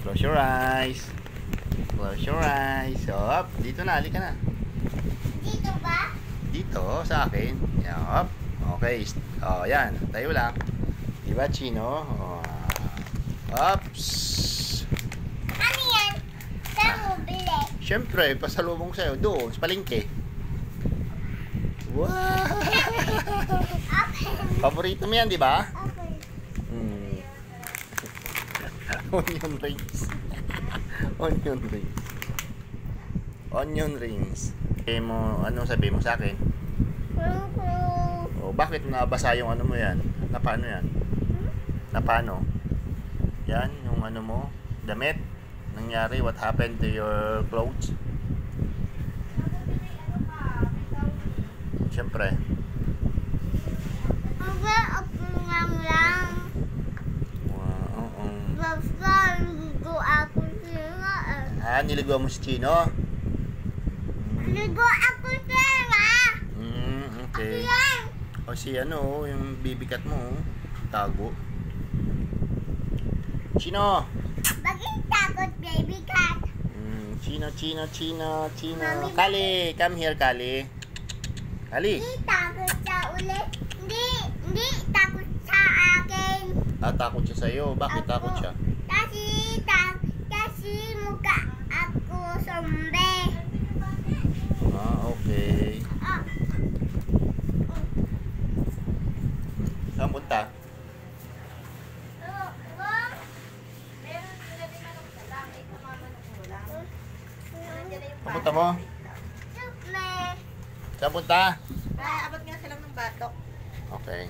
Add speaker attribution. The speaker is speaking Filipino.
Speaker 1: Close your eyes. Close your eyes. Yup. Dito na. Halika na.
Speaker 2: Dito ba?
Speaker 1: Dito, sa akin. Yup. Okay. Oh, yan. Tayo lang. Diba, Chino? Oh. Oops.
Speaker 2: Ano yan? Saan mo bili?
Speaker 1: Siyempre, pasalubong sa'yo. Doon, sa palengke. Wow!
Speaker 2: Okay.
Speaker 1: Paborito mo yan, di ba?
Speaker 2: Okay.
Speaker 1: Onion rings. Onion rings. Onion rings. Eh mo, anong sabi mo sa akin? Oh, bakit nabasa yung ano mo yan? Na paano yan? Na paano? Yan, yung ano mo, damit. Nangyari, what happened to your clothes? Siyempre.
Speaker 2: lang.
Speaker 1: Wow,
Speaker 2: Basta ligo ako sila.
Speaker 1: niligaw mo si Chino?
Speaker 2: Ligo ako sila.
Speaker 1: Okay.
Speaker 2: Yan.
Speaker 1: O si ano, yung bibikat mo, tago. Chino!
Speaker 2: Bakit takot, baby cat?
Speaker 1: Chino.
Speaker 2: Mami,
Speaker 1: Kali, come here, Kali. Kali.
Speaker 2: Hindi takot siya ulit. Hindi takot sa akin.
Speaker 1: Takot siya sa'yo. Bakit takot siya?
Speaker 2: Kasi mukha ako zombie.
Speaker 1: Okay. Saan punta? Papunta mo? Saan punta?
Speaker 3: Abot nga silang ng batok.
Speaker 1: Okay.